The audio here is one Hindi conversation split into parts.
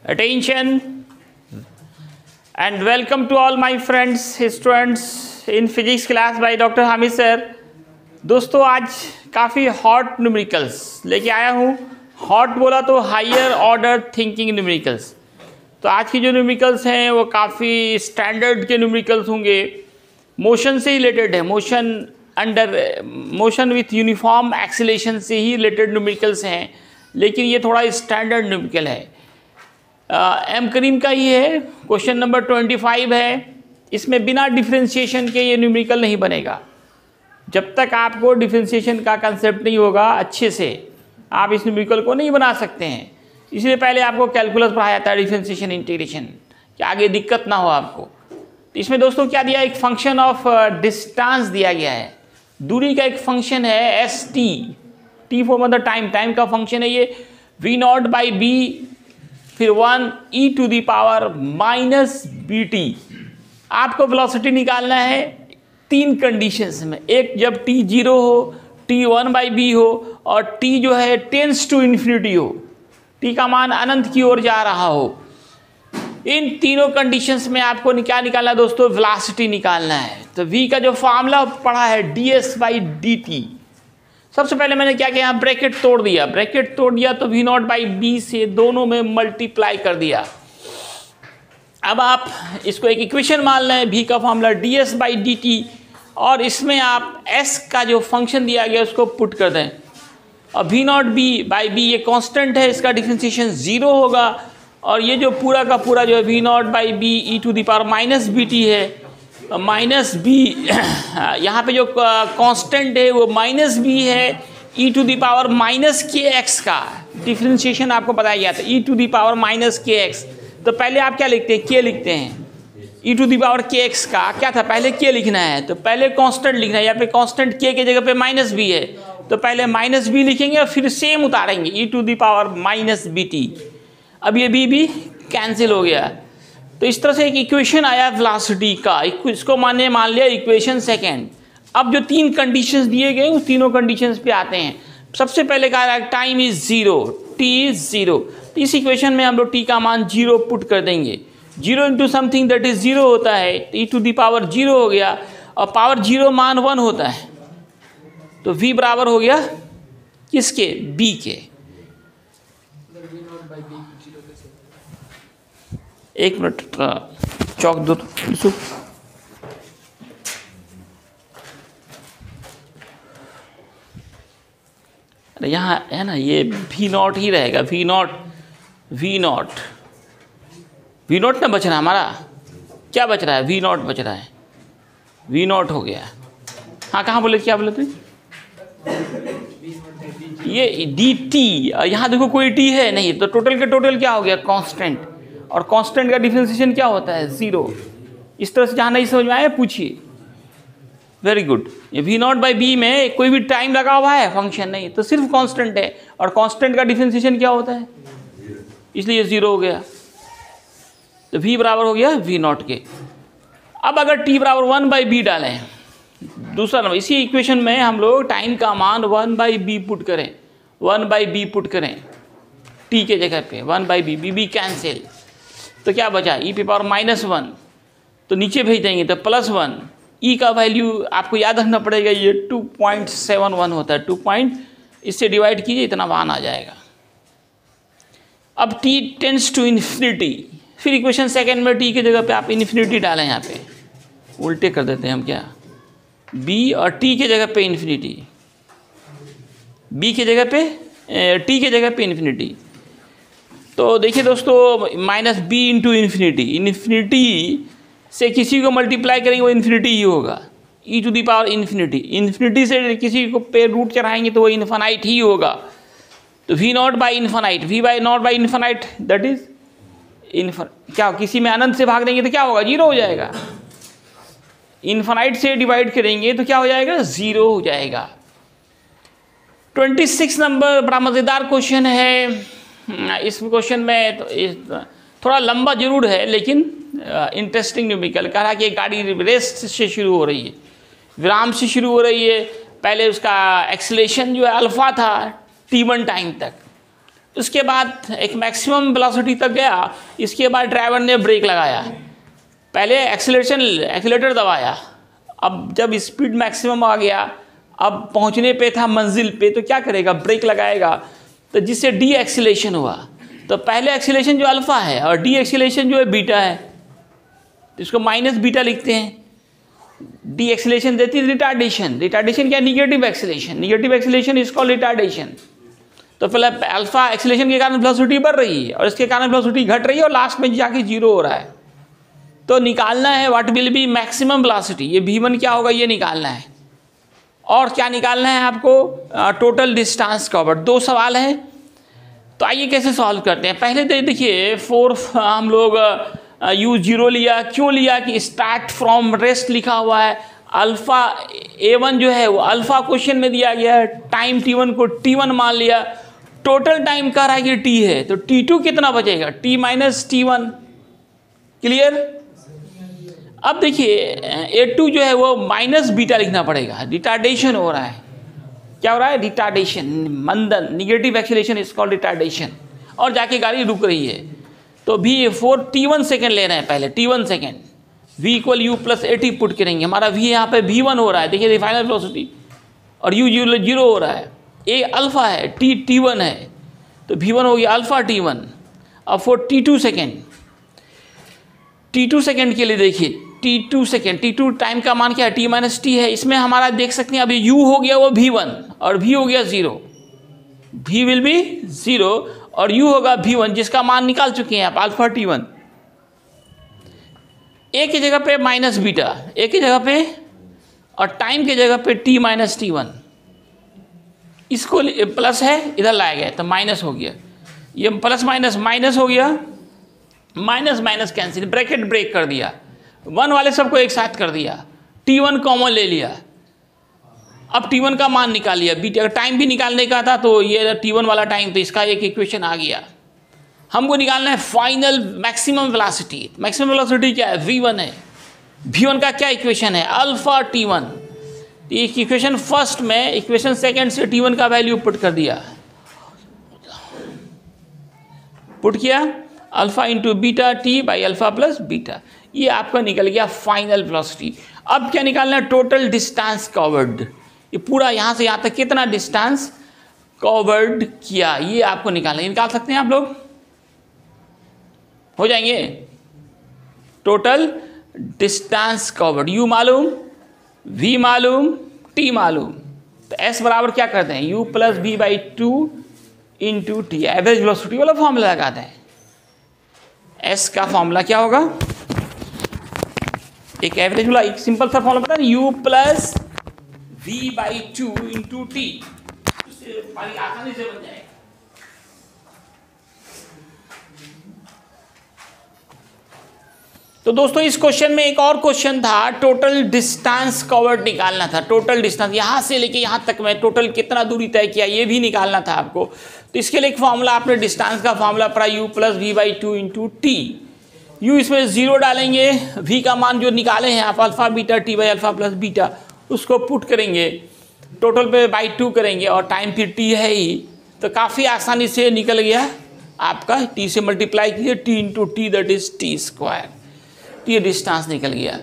Attention and welcome to all my friends students in physics class by Dr. Hamid sir. दोस्तों आज काफ़ी हॉट न्यूमेरिकल्स लेके आया हूँ। हॉट बोला तो हायर ऑर्डर थिंकिंग न्यूमेरिकल्स। तो आज की जो न्यूमेरिकल्स हैं वो काफ़ी स्टैंडर्ड के न्यूमेरिकल्स होंगे, मोशन से रिलेटेड है, मोशन विथ यूनिफॉर्म एक्सीलरेशन से ही रिलेटेड न्यूमेरिकल्स हैं, लेकिन ये थोड़ा स्टैंडर्ड न्यूमेरिकल है। एम करीम का ही है, क्वेश्चन नंबर 25 है। इसमें बिना डिफ्रेंशिएशन के ये न्यूमेरिकल नहीं बनेगा। जब तक आपको डिफ्रेंशिएशन का कंसेप्ट नहीं होगा अच्छे से, आप इस न्यूमेरिकल को नहीं बना सकते हैं। इसलिए पहले आपको कैलकुलस पढ़ाया जाता है, डिफ्रेंशिएशन इंटीग्रेशन, कि आगे दिक्कत ना हो आपको। तो इसमें दोस्तों क्या दिया, एक फंक्शन ऑफ डिस्टेंस दिया गया है, दूरी का एक फंक्शन है एस टी फॉर मतलब टाइम का फंक्शन है ये, वी नॉट बाई बी, फिर 1 e to the power minus B T. आपको वेलोसिटी निकालना है 3 कंडीशंस में। एक जब t 0 हो, t 1/b हो और t जो है टेंस टू इन्फिनिटी हो, t का मान अनंत की ओर जा रहा हो। इन तीनों कंडीशंस में आपको क्या निकालना है दोस्तों, वेलोसिटी निकालना है। तो v का जो फार्मूला पढ़ा है ds/dt। सबसे पहले मैंने क्या किया, ब्रैकेट तोड़ दिया तो v नॉट बाई बी से दोनों में मल्टीप्लाई कर दिया। अब आप इसको एक इक्वेशन मान लें, v का फॉर्मूला ds/dt, और इसमें आप s का जो फंक्शन दिया गया उसको पुट कर दें। और v नॉट बाई बी ये कांस्टेंट है, इसका डिफरेंशिएशन 0 होगा। और ये जो पूरा का पूरा जो है v nought by B E to the power minus B T है, माइनस बी यहाँ पे जो कांस्टेंट है वो माइनस बी है, E to the power minus K X का डिफरेंशिएशन आपको बताया गया था, E to the power minus K X. तो पहले आप क्या लिखते हैं, के लिखते हैं। E to the power K X का क्या था, पहले के लिखना है, तो पहले कांस्टेंट लिखना है। यहाँ पे कांस्टेंट के जगह पे माइनस बी है, तो पहले माइनस बी लिखेंगे और फिर सेम उतारेंगे, e to the power minus B T. अब ये बी कैंसिल हो गया। तो इस तरह से एक इक्वेशन आया वेलोसिटी का, इसको मान लिया इक्वेशन सेकेंड। अब जो 3 कंडीशंस दिए गए उस तीनों कंडीशंस पे आते हैं। सबसे पहले कहा रहा है टाइम इज 0, टी इज 0। तो इस इक्वेशन में हम लोग टी का मान 0 पुट कर देंगे। 0 इंटू समथिंग दैट इज 0 होता है, ई टू दी पावर 0 हो गया, और पावर 0 मान 1 होता है। तो v बराबर हो गया किसके, b के। एक मिनट चौक दो। अरे यहाँ है ना, ये v नॉट ही रहेगा, v नॉट ना बच रहा है हमारा, क्या बच रहा है, v नॉट बच रहा है, v नॉट हो गया। हाँ कहाँ बोले, क्या बोले थे, ये डी टी। यहाँ देखो कोई t है नहीं, तो टोटल के टोटल क्या हो गया, कांस्टेंट। और कांस्टेंट का डिफरेंशिएशन क्या होता है, 0। इस तरह से जहाँ नहीं समझ में आया पूछिए। Very good. ये वी नॉट बाई बी में कोई भी टाइम लगा हुआ है, फंक्शन नहीं, तो सिर्फ कांस्टेंट है। और कांस्टेंट का डिफरेंशिएशन क्या होता है, इसलिए 0 हो गया। तो v बराबर हो गया वी नॉट के। अब अगर t बराबर 1/b डालें, दूसरा नंबर, इसी इक्वेशन में हम लोग टाइम का मान 1/b पुट करें, 1/b पुट करें t के जगह पे, 1/b, b कैंसिल। तो क्या बचा, e पे पावर -1, तो नीचे भेज देंगे तो +1। e का वैल्यू आपको याद रखना पड़ेगा, ये 2.71 होता है, 2 इससे डिवाइड कीजिए, इतना मान आ जाएगा। अब t टेंस टू इन्फिनिटी, फिर इक्वेशन सेकेंड में t की जगह पे आप इन्फिनिटी डालें, यहाँ पे उल्टे कर देते हैं हम, क्या b और t की जगह पे इन्फिनिटी, b की जगह पे t की जगह पे इन्फिनिटी। तो देखिए दोस्तों, माइनस बी इंटू इन्फिनिटी से किसी को मल्टीप्लाई करेंगे वो इन्फिनिटी ही होगा, ई टू दी पावर इन्फिनिटी से किसी को पे रूट चढ़ाएंगे तो वो इन्फिनाइट ही होगा। तो v nought by infinite, that is क्या, किसी में अनंत से भाग देंगे तो क्या होगा, 0 हो जाएगा। इन्फिनाइट से डिवाइड करेंगे तो क्या हो जाएगा, 0 हो जाएगा। 26 नंबर बड़ा मज़ेदार क्वेश्चन है। इस क्वेश्चन में तो थोड़ा लंबा जरूर है, लेकिन इंटरेस्टिंग न्यूमेरिकल। कह रहा कि एक गाड़ी रेस से शुरू हो रही है, विराम से शुरू हो रही है। पहले उसका एक्सीलरेशन जो है अल्फा था t1 टाइम तक, उसके बाद एक मैक्सिमम वेलोसिटी तक गया, इसके बाद ड्राइवर ने ब्रेक लगाया, पहले एक्सीलरेटर दबाया, अब जब स्पीड मैक्सिमम आ गया, अब पहुंचने पे था मंजिल पे, तो क्या करेगा, ब्रेक लगाएगा, तो जिससे डी एक्सीलरेशन हुआ। तो पहले एक्सीलरेशन जो अल्फा है और डी एक्सीलरेशन जो है बीटा है, तो इसको माइनस बीटा लिखते हैं। डी एक्सीलरेशन देती है रिटार्डेशन, रिटार्डेशन क्या, negative acceleration, negative acceleration is called retardation. तो पहले अल्फा एक्सीलरेशन के कारण वेलोसिटी बढ़ रही है और इसके कारण वेलोसिटी घट रही है और लास्ट में जाके जीरो हो रहा है। तो निकालना है what will be maximum velocity, ये v1 क्या होगा ये निकालना है। और क्या निकालना है आपको, टोटल डिस्टेंस कवर्ड। दो सवाल हैं, तो आइए कैसे सॉल्व करते हैं। पहले तो देखिए 4 हम लोग u0 लिया, क्यों लिया कि स्टार्ट फ्रॉम रेस्ट लिखा हुआ है, अल्फा a1 जो है वो अल्फा क्वेश्चन में दिया गया है, टाइम t1 को t1 मान लिया, टोटल टाइम कह रहा है कि t है, तो t2 कितना बचेगा, t माइनस t1। क्लियर। अब देखिए a2 जो है वो माइनस बीटा लिखना पड़ेगा, रिटार्डेशन हो रहा है, क्या हो रहा है, रिटार्डेशन, मंदन, negative acceleration is called retardation, और जाके गाड़ी रुक रही है। तो v4 t1 सेकेंड ले रहे हैं, पहले t1 second, v equal you plus A T put करेंगे, हमारा v यहाँ पे v1 हो रहा है, देखिए फाइनल वेलोसिटी, और u जीरो हो रहा है, a अल्फा है, t t1 है, तो v1 हो गया अल्फा t1। अब for t2 second, t2 second के लिए देखिए t2 सेकेंड, t2 टाइम का मान क्या है, t माइनस टी है, इसमें हमारा देख सकते हैं अभी u हो गया वो v1 और v हो गया 0, v विल बी 0 और u होगा v1 जिसका मान निकाल चुके हैं आप अल्फा t1। ए की जगह पे माइनस बीटा, ए की जगह पे, और टाइम की जगह पे t माइनस t1, इसको प्लस है इधर लाया गया तो माइनस हो गया, ये प्लस माइनस माइनस हो गया, minus minus cancel, bracket break कर दिया, 1 वाले सबको एक साथ कर दिया, t1 कॉमन ले लिया, अब t1 का मान निकाल लिया, बीटा टाइम भी निकालने का था तो ये t1 वाला टाइम, तो इसका एक इक्वेशन आ गया। हमको निकालना है final maximum velocity, maximum velocity क्या है, v1 है, v1 का क्या इक्वेशन है, अल्फा t1, एक इक्वेशन फर्स्ट में इक्वेशन सेकंड से t1 का वैल्यू पुट कर दिया, पुट किया alpha into beta T by alpha plus beta, ये आपका निकल गया फाइनल वेलोसिटी। अब क्या निकालना है, टोटल डिस्टेंस कवर्ड, ये पूरा यहाँ से यहाँ तक कितना डिस्टेंस कवर्ड किया, ये आपको निकालना है, निकाल सकते हैं आप लोग, हो जाएंगे। टोटल डिस्टेंस कवर्ड, u मालूम, v मालूम, t मालूम, तो s बराबर क्या करते हैं, u plus v by 2 into T, average velocity वाला फॉर्मूला लगाते हैं। s का फॉर्मूला क्या होगा, एक एवरेज वाला एक सिंपल सा फॉर्मूला पता है, u plus v by 2 into T, आसानी से बन जाएगा। तो दोस्तों इस क्वेश्चन में एक और क्वेश्चन था, टोटल डिस्टेंस कवर्ड निकालना था, टोटल डिस्टेंस यहाँ से लेके यहाँ तक में टोटल कितना दूरी तय किया ये भी निकालना था आपको। तो इसके लिए एक फॉर्मूला आपने डिस्टेंस का फॉर्मूला पढ़ा, u plus V by 2 into T, U इसमें 0 डालेंगे, v का मान जो निकाले हैं आप alpha beta T by alpha plus beta, उसको पुट करेंगे, टोटल पे बाई 2 करेंगे और टाइम फिर t है ही, तो काफ़ी आसानी से निकल गया आपका, t से मल्टीप्लाई कीजिए, t into T that is T square, ये डिस्टेंस निकल गया।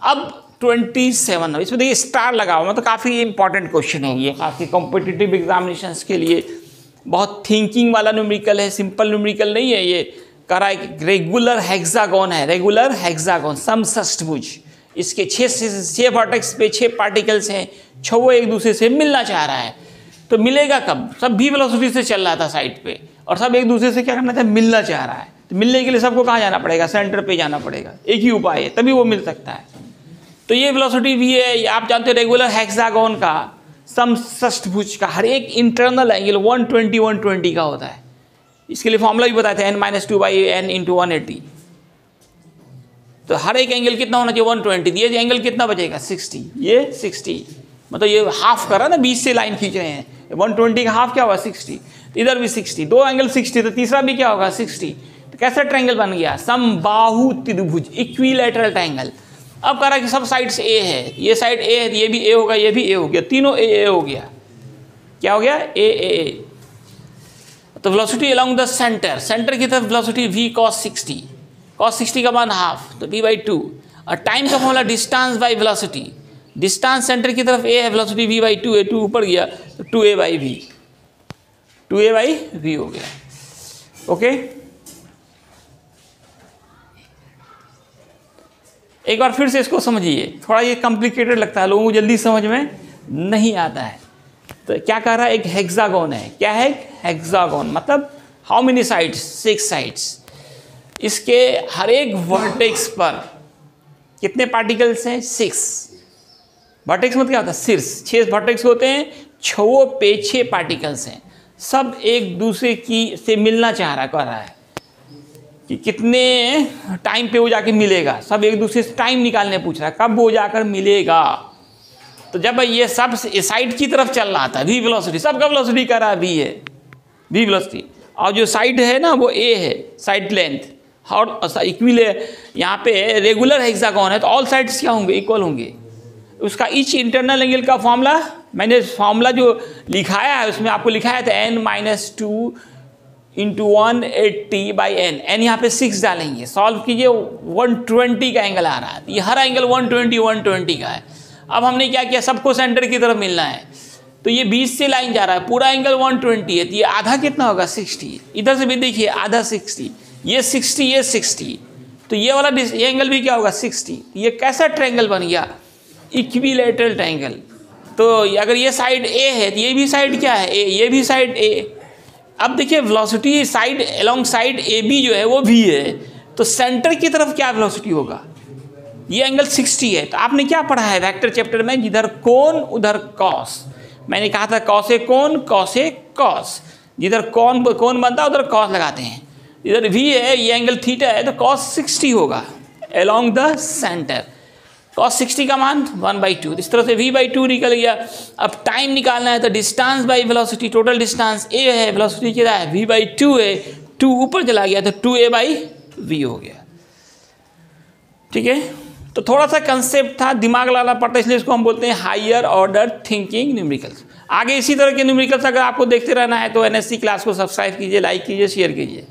अब 27, इसमें देखिए स्टार लगा हुआ, तो काफ़ी इंपॉर्टेंट क्वेश्चन है ये, काफ़ी कॉम्पिटिटिव एग्जामिनेशंस के लिए बहुत थिंकिंग वाला न्यूमेरिकल है, सिंपल न्यूमेरिकल नहीं है ये। कह रहा है रेगुलर हेक्सागोन है, रेगुलर हेक्सागोन समषष्टभुज, इसके 6 वर्टेक्स पे 6 पार्टिकल्स हैं, 6 एक दूसरे से मिलना चाह रहा है, तो मिलेगा कब, सब भी वेलोसिटी से चल रहा था साइड पे और सब एक दूसरे से क्या करना था, मिलना चाह रहा है, तो मिलने के लिए सबको कहाँ जाना पड़ेगा, सेंटर पे जाना पड़ेगा, एक ही उपाय है तभी वो मिल सकता है। तो ये वेलोसिटी भी है, आप जानते हो रेगुलर हेक्सागोन का समषष्टभुज का हर एक इंटरनल एंगल 120 का होता है, इसके लिए फॉर्मूला भी बताया था n-2 बाई n इंटू 180, तो हर एक एंगल कितना होना चाहिए 120, ये एंगल कितना बचेगा 60, ये 60, मतलब ये हाफ कर रहा है ना, 20 से लाइन खींच रहे हैं, 120 का हाफ क्या होगा 60, इधर भी 60, दो एंगल 60, तो तीसरा भी क्या होगा 60, तो कैसा ट्रायंगल बन गया, समबाहु त्रिभुज, इक्विलैटरल ट्रायंगल। अब कह रहा है कि सब साइड्स ए है, ये साइड ए है, ये भी ए होगा, ये भी ए हो गया, तीनों ए हो गया, क्या हो गया ए। तो velocity along the centre, centre की तरफ वेलोसिटी v cos 60, cos 60 का मान हाफ, तो v बाई 2। और टाइम का formula distance by velocity, distance centre की तरफ a है, वेलोसिटी v बाई 2 है, 2 ऊपर गया तो 2a by v, 2a by v हो गया। ओके, एक बार फिर से इसको समझिए, थोड़ा ये कॉम्प्लिकेटेड लगता है, लोगों को जल्दी समझ में नहीं आता है। तो क्या कह रहा है, एक हेक्सागोन है, क्या है, हेक्सागोन मतलब हाउ मेनी साइड्स, 6 साइड्स। इसके हर एक वर्टेक्स पर कितने पार्टिकल्स हैं, 6। वर्टेक्स मतलब क्या होता है, शीर्ष, 6 वर्टेक्स होते हैं, 6 पे 6 पार्टिकल्स हैं, सब एक दूसरे की से मिलना चाह रहा, कर रहा है कि कितने टाइम पे वो जाके मिलेगा, सब एक दूसरे से टाइम निकालने पूछ रहा है, कब वो जाकर मिलेगा। तो जब ये सब साइड की तरफ चल रहा था, v वेलोसिटी, सबका वेलोसिटी कर रहा है v है, v वेलोसिटी, और जो साइड है ना वो a है, साइड लेंथ, और इक्वल यहाँ पे रेगुलर हेक्सागोन है तो ऑल साइड्स क्या होंगे, इक्वल होंगे। उसका ईच इंटरनल एंगल का फॉर्मूला, मैंने फॉर्मूला जो लिखाया है उसमें आपको लिखाया था n-2 into 180 by N, N यहाँ पे 6 डालेंगे, सॉल्व कीजिए, 120 का एंगल आ रहा है, ये हर एंगल 120 का है। अब हमने क्या किया, सबको सेंटर की तरफ मिलना है, तो ये 20 से लाइन जा रहा है, पूरा एंगल 120 है, तो ये आधा कितना होगा, 60। इधर से भी देखिए आधा 60, ये 60, ये 60, तो ये वाला ये एंगल भी क्या होगा, 60। ये कैसा ट्रायंगल बन गया, इक्विलैटरल ट्रायंगल। तो अगर ये साइड ए है तो ये भी साइड क्या है, ए, ये भी साइड ए। अब देखिए velocity side along side A B जो है वो भी है, तो सेंटर की तरफ क्या वेलोसिटी होगा, ये एंगल 60 है। तो आपने क्या पढ़ा है वेक्टर चैप्टर में, जिधर कोण उधर कॉस, मैंने कहा था कॉसे कोण कॉसे कॉस, जिधर कोण बनता है उधर कॉस लगाते हैं। इधर v है, ये एंगल थीटा है, तो कॉस 60 होगा अलोंग द सेंटर, कॉस 60 का मान 1/2, इस तरह से v/2 निकल गया। अब टाइम निकालना है तो distance by velocity, total distance a है, वेलोसिटी क्या है, v/2 है, 2 ऊपर चला गया तो 2a/v हो गया। ठीक है, तो थोड़ा सा कंसेप्ट था, दिमाग लगाना पड़ता है, इसलिए इसको हम बोलते हैं हायर ऑर्डर थिंकिंग न्यूमेरिकल्स। आगे इसी तरह के न्यूमेरिकल्स अगर आपको देखते रहना है तो NSC क्लास को सब्सक्राइब कीजिए, लाइक कीजिए, शेयर कीजिए।